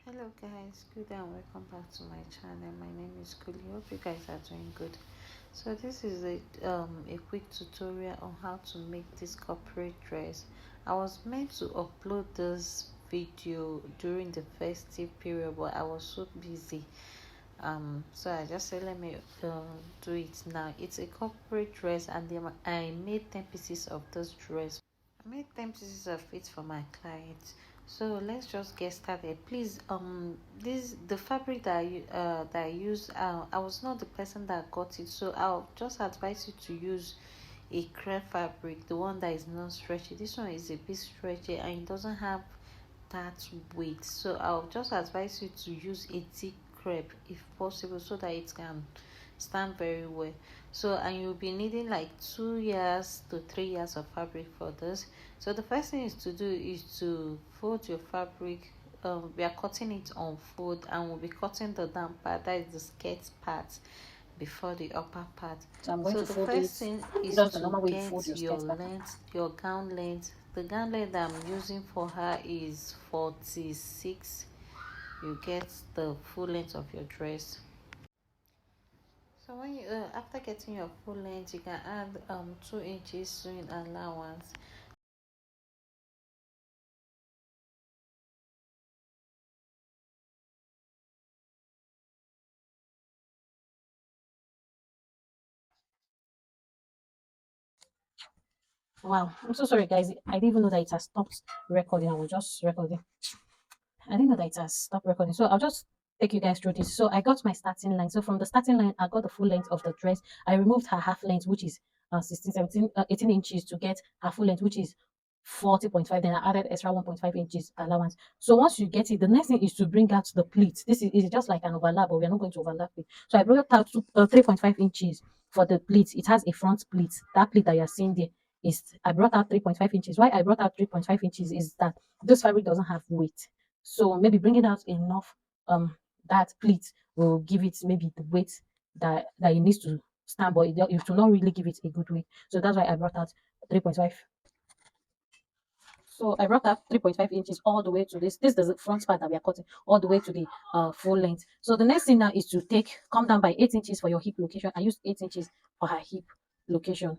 Hello guys, good day and welcome back to my channel. My name is Kuli. Hope you guys are doing good. So this is a quick tutorial on how to make this corporate dress. I was meant to upload this video during the festive period, but I was so busy. So I just said let me do it now. It's a corporate dress, and then I made 10 pieces of this dress. I made 10 pieces of it for my clients. So let's just get started. Please, this the fabric that I use. I was not the person that got it, so I'll just advise you to use a crepe fabric, the one that is not stretchy. This one is a bit stretchy and it doesn't have that weight. So I'll just advise you to use a thick crepe if possible, so that it can stand very well. So and you'll be needing like 2 years to 3 years of fabric for this. So the first thing is to do is to fold your fabric. We are cutting it on fold, and we'll be cutting the down part, that is the skirt part, before the upper part. So I'm going So to the fold first it thing is just the to normal way you fold get your your skirt back. length, your gown length. The gown length that I'm using for her is 46. You get the full length of your dress. So when you after getting your full length, you can add 2 inches sewing allowance. Wow, I'm so sorry, guys. I didn't even know that it has stopped recording. I was just recording. I didn't know that it has stopped recording. So I'll just take you guys through this. So I got my starting line. So from the starting line, I got the full length of the dress. I removed her half length, which is 16, 17, 18 inches to get her full length, which is 40.5. Then I added extra 1.5 inches allowance. So once you get it, the next thing is to bring out the pleat. This is just like an overlap, but we're not going to overlap it. So I brought out 3.5 inches for the pleat. It has a front pleat. That pleat that you're seeing there is, I brought out 3.5 inches. Why I brought out 3.5 inches is that this fabric doesn't have weight. So maybe bringing out enough that pleat will give it maybe the weight that it needs to stand, but it will not really give it a good weight. So that's why I brought out 3.5. So I brought up 3.5 inches all the way to this. This is the front part that we are cutting all the way to the full length. So the next thing now is to come down by 8 inches for your hip location. I used 8 inches for her hip location.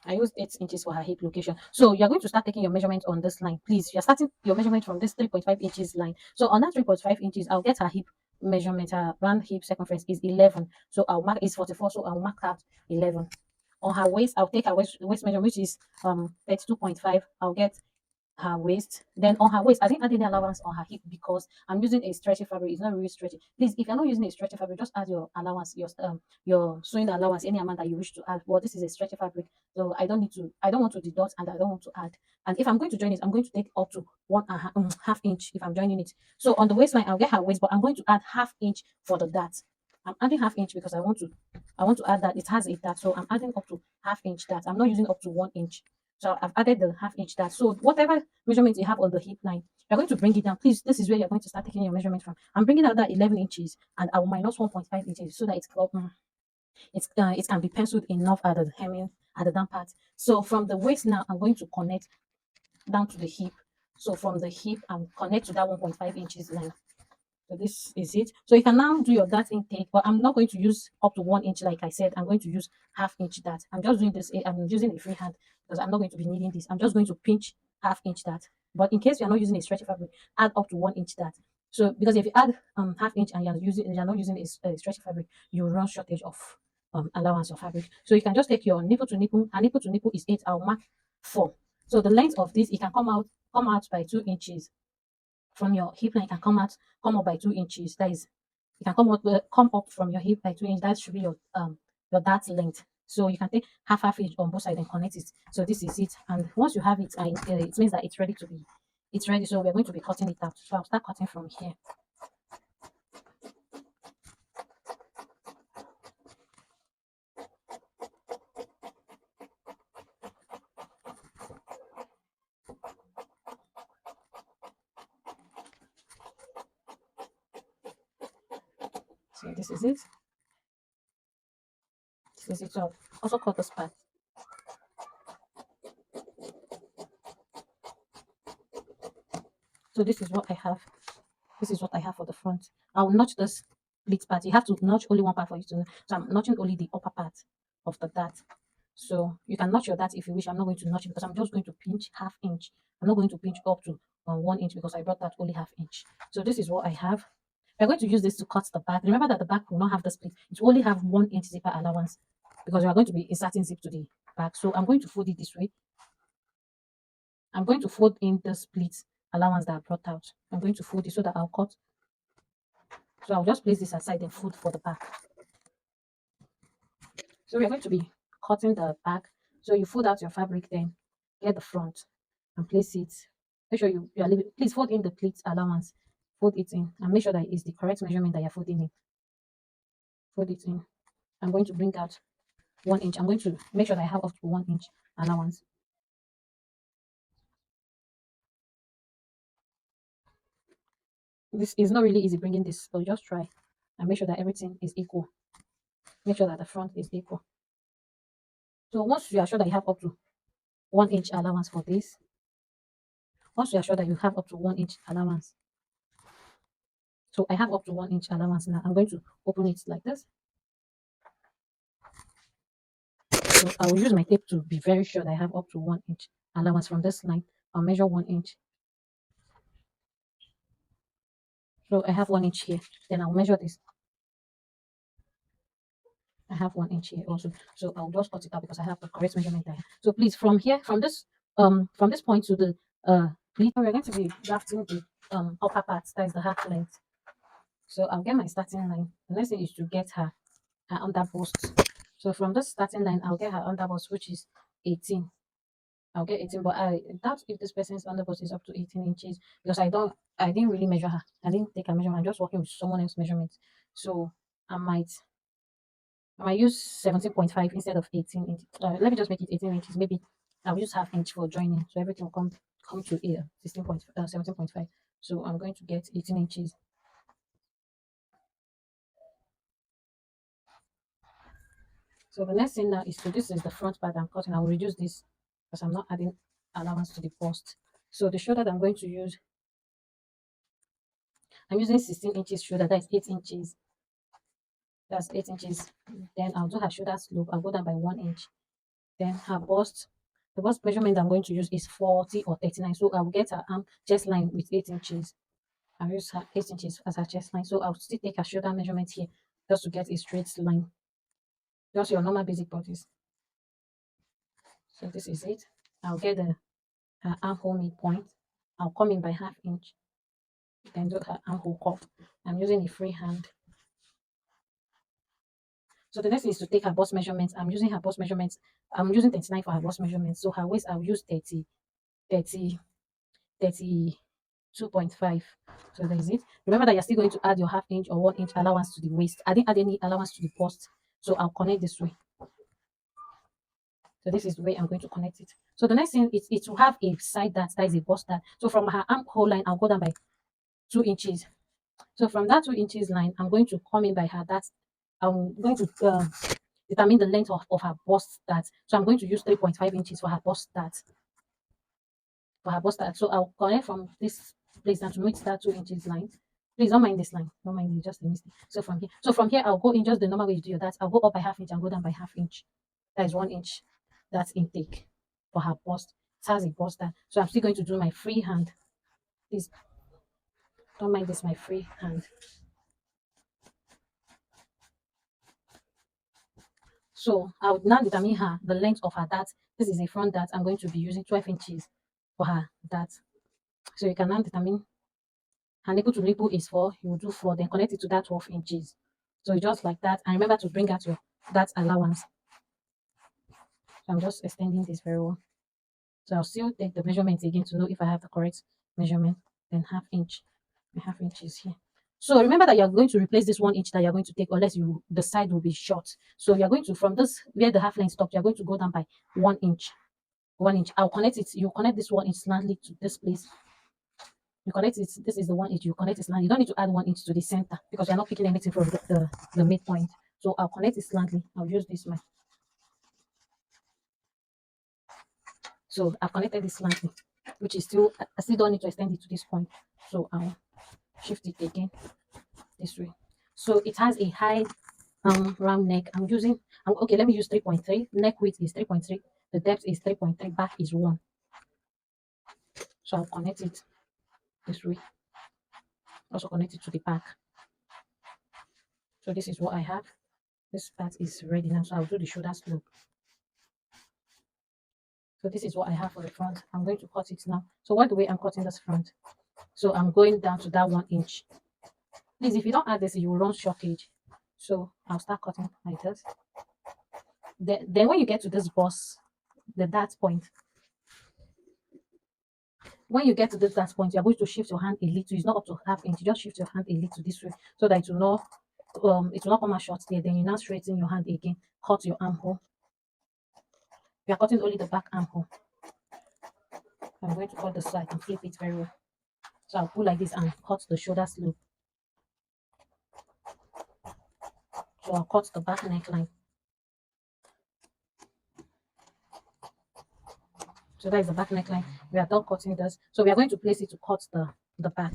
I used 8 inches for her hip location. So you're going to start taking your measurement on this line. Please, you're starting your measurement from this 3.5 inches line. So on that 3.5 inches, I'll get her hip measurement. Her round hip circumference is 11. So I'll mark is 44. So I'll mark out 11. On her waist, I'll take her waist measurement, which is 32.5. I'll get her waist. Then on her waist, I didn't add any allowance on her hip because I'm using a stretchy fabric. It's not really stretchy. Please, if you're not using a stretchy fabric, just add your allowance, your sewing allowance, any amount that you wish to add. Well, this is a stretchy fabric, so I don't want to deduct and I don't want to add. And if I'm going to join it, I'm going to take up to half inch if I'm joining it. So on the waistline, I'll get her waist, but I'm going to add half inch for the dart. I'm adding half inch because I want to add that it has a dart, so I'm adding up to half inch dart. I'm not using up to 1 inch. So I've added the half inch dart. So whatever measurement you have on the hip line, you're going to bring it down. Please, this is where you're going to start taking your measurement from. I'm bringing out that 11 inches and I will minus 1.5 inches so that it can be penciled enough at the hemming at the down part. So from the waist now, I'm going to connect down to the hip. So from the hip, I'm connect to that 1.5 inches line. So this is it. So you can now do your dart intake, but I'm not going to use up to 1 inch like I said. I'm going to use half inch dart. I'm just doing this. I'm using a free hand because I'm not going to be needing this. I'm just going to pinch half inch dart. But in case you're not using a stretchy fabric, add up to 1 inch dart. So because if you add half inch and you're not using a stretchy fabric, you will run shortage of allowance of fabric. So you can just take your nipple to nipple, and nipple to nipple is 8. I'll mark 4. So the length of this, it can come out by 2 inches from your hip line. Can come up by 2 inches. That is, you can come up from your hip by 2 inches. That should be your dart length. So you can take half inch on both sides and connect it. So this is it. And once you have it, it means that it's ready. So we're going to be cutting it out. So I'll start cutting from here. So this is it. This is it. So also cut this part. So this is what I have. This is what I have for the front. I'll notch this pleat part. You have to notch only one part for you to know. So I'm notching only the upper part of the dart. So you can notch your dart if you wish. I'm not going to notch it because I'm just going to pinch half inch. I'm not going to pinch up to 1 inch because I brought that only half inch. So this is what I have. We're going to use this to cut the back. Remember that the back will not have the split. It will only have 1 inch zipper allowance because we are going to be inserting zip to the back. So I'm going to fold it this way. I'm going to fold in the split allowance that I brought out. I'm going to fold it so that I'll cut. So I'll just place this aside and fold for the back. So we're going to be cutting the back. So you fold out your fabric, then get the front and place it. Make sure you are leaving. Please fold in the pleat allowance. Fold it in and make sure that it's the correct measurement that you're folding in. Fold it in. I'm going to bring out 1 inch. I'm going to make sure that I have up to 1 inch allowance. This is not really easy bringing this, so just try and make sure that everything is equal. Make sure that the front is equal. So once you are sure that you have up to 1 inch allowance for this, once you are sure that you have up to 1 inch allowance, so I have up to 1 inch allowance now. I'm going to open it like this. So I will use my tape to be very sure that I have up to 1 inch allowance from this line. I'll measure 1 inch. So I have 1 inch here. Then I'll measure this. I have 1 inch here also. So I'll just cut it out because I have the correct measurement there. So please, from here, from this point to the pleat, we're going to be drafting the upper part, that is the half length. So I'll get my starting line. The next thing is to get her under bust. So from this starting line, I'll get her under bust, which is 18. I'll get 18, but I doubt if this person's under bust is up to 18 inches because I didn't really measure her. I didn't take a measurement. I'm just working with someone else's measurements. So I might use 17.5 instead of 18 inches. Let me just make it 18 inches. Maybe I'll use half inch for joining. So everything will come to 17.5. So I'm going to get 18 inches. So the next thing now is this is the front part I'm cutting. I will reduce this because I'm not adding allowance to the bust. So the shoulder that I'm going to use, I'm using 16 inches shoulder. That is 8 inches. That's 8 inches. Then I'll do her shoulder slope. I'll go down by 1 inch. Then her bust. The bust measurement I'm going to use is 40 or 39. So I will get her arm chest line with 8 inches. I'll use her 8 inches as her chest line. So I'll still take her shoulder measurement here just to get a straight line. Just your normal basic bodice. So this is it. I'll get her armhole midpoint. I'll come in by half inch. Then do her armhole cuff. I'm using a free hand. So the next is to take her bust measurements. I'm using her bust measurements. I'm using 39 for her bust measurements. So her waist, I'll use 30, 32.5. So that is it. Remember that you're still going to add your half inch or 1 inch allowance to the waist. I didn't add any allowance to the bust. So I'll connect this way. So this is the way I'm going to connect it. So the next thing is it will have a side that is a bust dart. So from her armhole line, I'll go down by 2 inches. So from that 2 inches line, I'm going to come in by her that I'm going to determine the length of her bust dart. So I'm going to use 3.5 inches for her bust dart. So I'll connect from this place down to meet that 2 inches line. Please don't mind this line. Don't mind it, just a mistake. So from here, I'll go in just the normal way you do your that. I'll go up by half inch and go down by half inch. That is 1 inch. That's intake for her bust. It has a bust dart. So I'm still going to do my free hand. Please don't mind this, my free hand. So I would now determine the length of her dart. This is a front dart. I'm going to be using 12 inches for her dart. So you can now determine her nipple to nipple is 4. You will do 4, then connect it to that 12 inches. So just like that. And remember to bring out your dart allowance. So I'm just extending this very well. So I'll still take the measurement again to know if I have the correct measurement. Then half inch. My half inch is here. So remember that you're going to replace this 1 inch that you're going to take, unless the side will be short. So you're going to, from this where the half length stopped, you're going to go down by 1 inch. 1 inch. I'll connect it. You connect this 1 inch slantly to this place. You connect it. This is the 1 inch. You connect it slantly. You don't need to add 1 inch to the center because you're not picking anything from the midpoint. So I'll connect it slantly. I'll use this one. So I've connected this slantly. which is still, I still don't need to extend it to this point. So I'll shift it again this way. So it has a high round neck. Okay, let me use 3.3. Neck width is 3.3. The depth is 3.3. Back is 1. So I'll connect it this way. Also connect it to the back. So this is what I have. This part is ready now. So I'll do the shoulder slope. So this is what I have for the front. I'm going to cut it now. So what the way I'm cutting this front? So I'm going down to that 1 inch. Please, if you don't add this, you will run shortage. So I'll start cutting like this. Then when you get to this bust, the dart point, when you get to this dart point, you're going to shift your hand a little. It's not up to half inch. You just shift your hand a little this way so that it will not come out short there. Then you now straighten your hand again. Cut your armhole. We are cutting only the back armhole. I'm going to cut the side and flip it very well. So I'll pull like this and cut the shoulder slope. So I'll cut the back neckline. So that is the back neckline. We are done cutting this. So we are going to place it to cut the back.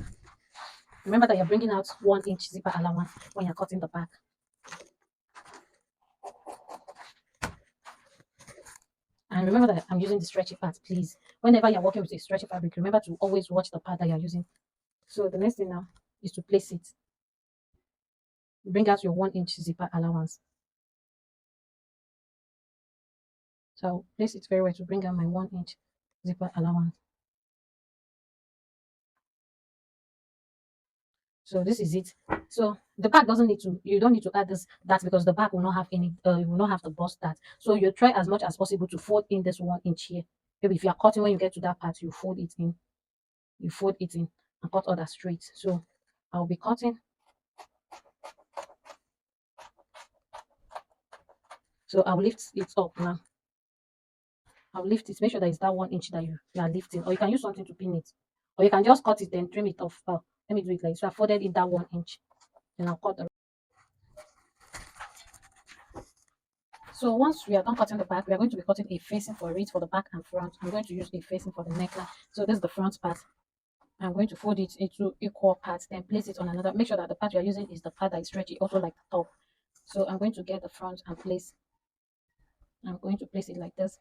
Remember that you're bringing out 1 inch zipper allowance when you're cutting the back. And remember that I'm using the stretchy part, please. Whenever you're working with a stretchy fabric, remember to always watch the part that you're using. So the next thing now is to place it. Bring out your 1 inch zipper allowance. So I'll place it very well to bring out my 1 inch zipper allowance. So this is it. So the back doesn't need to, you don't need to add that because the back will not have any, you will not have the bust that. So you try as much as possible to fold in this 1 inch here. Maybe if you are cutting, when you get to that part, you fold it in. You fold it in and cut other straight. So I'll be cutting. So I'll lift it up now. I'll lift it. Make sure that it's that 1 inch that you are lifting, or you can use something to pin it, or you can just cut it then trim it off. Let me do it like this. So I folded in that 1 inch, then I'll cut the. So once we are done cutting the back, we are going to be cutting a facing for it for the back and front. I'm going to use a facing for the neckline. So this is the front part. I'm going to fold it into equal parts, then place it on another. Make sure that the part you are using is the part that is stretchy, also like the top. So I'm going to get the front and place. I'm going to place it like this,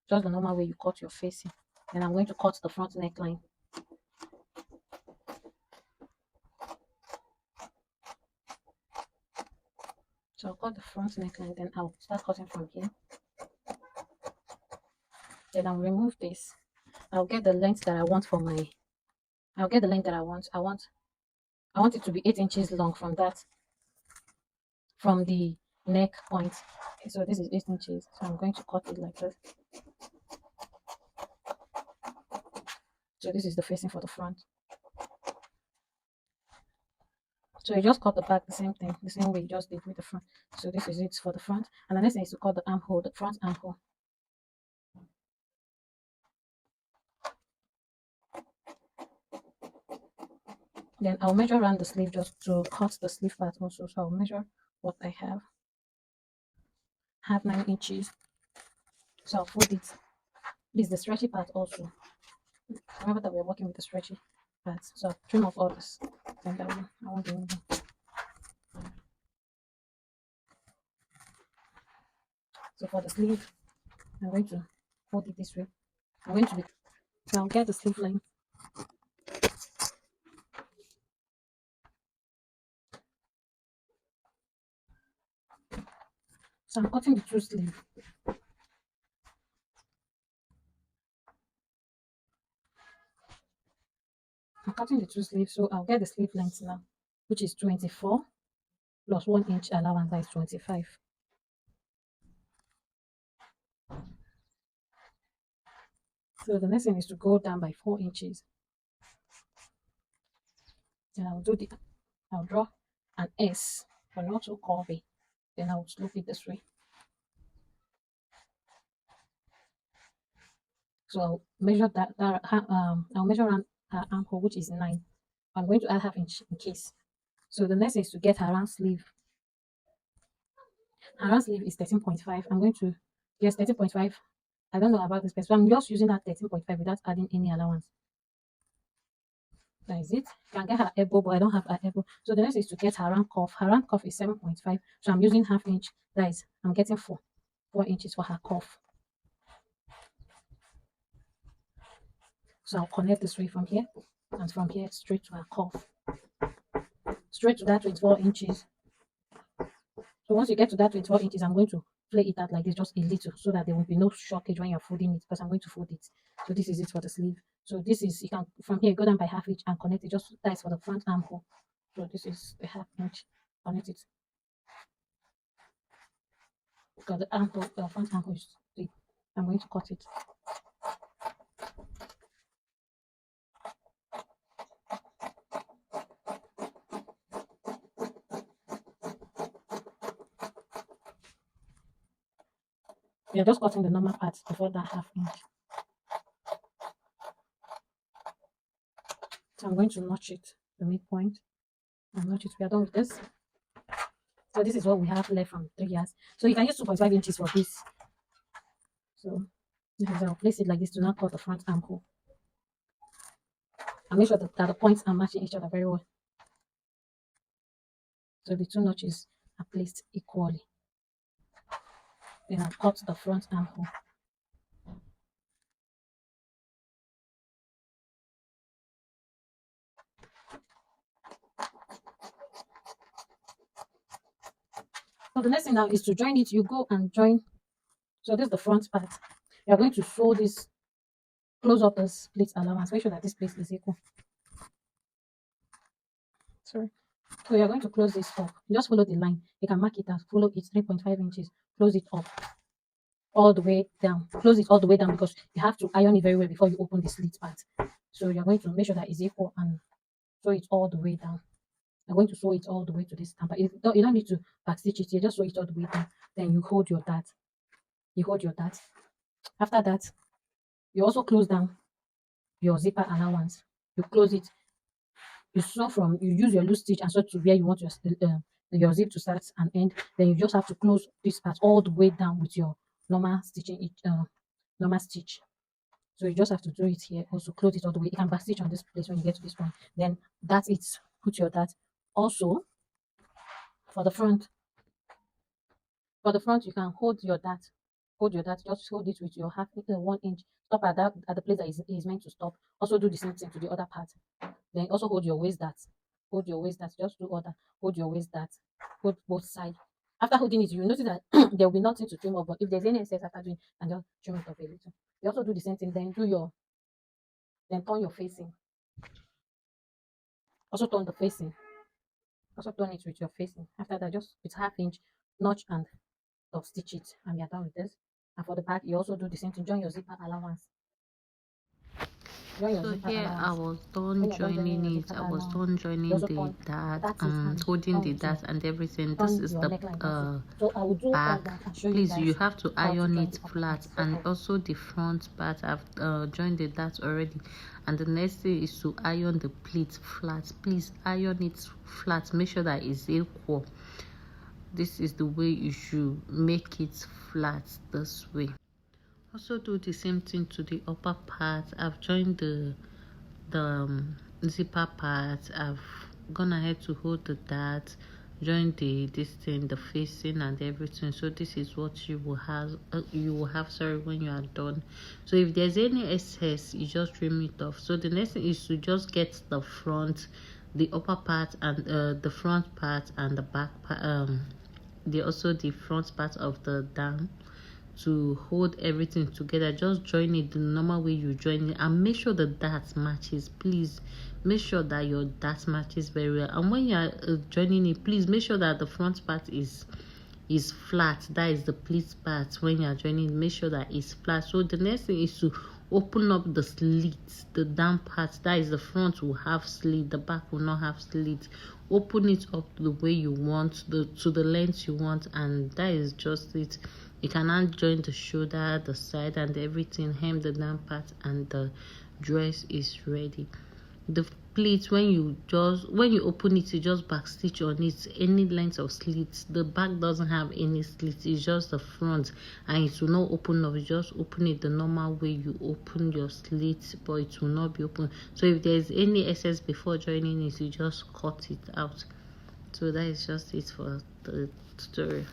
just the normal way you cut your facing. Then I'm going to cut the front neckline. So I'll cut the front neckline, then I'll start cutting from here. Then I'll remove this. I'll get the length that I want for my. I'll get the length that I want. I want it to be 8 inches long from the neck point. Okay, so this is 8 inches. So I'm going to cut it like this. So this is the facing for the front. So you just cut the back the same thing, the same way you just did with the front. So this is it for the front. And the next thing is to cut the armhole, the front armhole. Then I'll measure around the sleeve just to cut the sleeve part also. So I'll measure what I have. Have 9 inches. So I'll fold it. This is the stretchy part also. Remember that we're working with the stretchy parts. So I'll trim off all this. Then that one, I won't do anything. So for the sleeve, I'm going to fold it this way. I'm going to be, so I'll get the sleeve length. So I'm cutting the two sleeves. I'm cutting the two sleeves, so I'll get the sleeve length now, which is 24 plus 1 inch allowance, that is 25. So the next thing is to go down by 4 inches. Then I'll draw an S but not too curvy. Then I'll slope it this way. So I'll measure I'll measure around her armhole, which is 9. I'm going to add half inch in case. So the next is to get her round sleeve. Her round sleeve is 13.5. I'm going to, yes, 13.5. I don't know about this person. So I'm just using that 13.5 without adding any allowance. That is it. You can get her elbow, but I don't have her elbow. So the next is to get her round cuff. Her round cuff is 7.5. So I'm using half inch. That is, I'm getting 4 inches for her cuff. So I'll connect this way from here and from here straight to her cuff. Straight to that 24 inches. So once you get to that 24 inches, I'm going to play it out like this, just a little, so that there will be no shortage when you're folding it, because I'm going to fold it. So this is it for the sleeve. So this is, you can, from here, go down by half inch and connect it, just that is for the front armhole. So this is the half inch, connect it. Because the armhole, the front armhole is deep. I'm going to cut it. You're just cutting the normal parts before that half inch. So I'm going to notch it, the midpoint, and notch it. We are done with this. So this is what we have left from 3 years. So you can use 2.5 inches for this. So I'll place it like this to not cut the front armhole. And make sure that the points are matching each other very well. So the 2 notches are placed equally. Then I'll cut the front armhole. So the next thing now is to join it. You go and join. So this is the front part. You are going to sew this, close up the split allowance. Make sure that this place is equal. Sorry. So you're going to close this up. You just follow the line. You can mark it out. Follow it 3.5 inches. Close it up all the way down. Close it all the way down, because you have to iron it very well before you open the slit part. So you're going to make sure that it's equal and sew it all the way down. I'm going to sew it all the way to this stamp. You don't need to back stitch it. You just sew it all the way down. Then you hold your dart. You hold your dart. After that, you also close down your zipper allowance. You close it. You sew from, you use your loose stitch and sew to where you want your zip to start and end. Then you just have to close this part all the way down with your normal stitching, normal stitch. So you just have to do it here. Also close it all the way. You can back stitch on this place when you get to this point. Then that's it. Put your dart. Also, for the front, you can hold your dart. Hold your dart. Just hold it with your 1 inch. Stop at that, at the place that is meant to stop. Also do the same thing to the other part. Then also hold your waist dart. Hold your waist dart. Just do other. Hold your waist dart. Hold both sides. After holding it, you will notice that there will be nothing to trim off. But if there's any excess after doing, and just trim it off a little. You also do the same thing. Then turn your facing. Also turn the facing. Also turn it with your facing. After that, just with half inch notch and top stitch it, and we are done with this. And for the back, you also do the same thing. Join your zipper allowance. So here I was done joining it. I was done joining the dart, holding the dart and everything. This is the back. Please, you have to iron it flat, and also the front part. I've joined the dart already, and the next thing is to iron the pleat flat. Please iron it flat. Make sure that it's equal. This is the way you should make it flat, this way. Also do the same thing to the upper part. I've joined the zipper part. I've gone ahead to hold the dart, join this thing, the facing and everything. So this is what you will have sorry, when you are done. So if there's any excess, you just trim it off. So the next thing is to just get the front, the upper part, and the front part and the back part, the front part of the dam, to hold everything together. Just join it the normal way you join it, and make sure the dart matches. Please make sure that your dart matches very well. And when you are joining it, please make sure that the front part is flat. That is the pleat part. When you are joining, make sure that it's flat. So the next thing is to open up the slits, the down part. That is, the front will have slit, the back will not have slit. Open it up the way you want, to the length you want, and that is just it. You can now join the shoulder, the side, and everything. Hem the down part, and the dress is ready. The pleat, when you open it, you just back stitch on it any length of slit. The back doesn't have any slit, it's just the front, and it will not open up. You just open it the normal way you open your slit, but it will not be open. So if there's any excess before joining it, you just cut it out. So that is just it for the tutorial.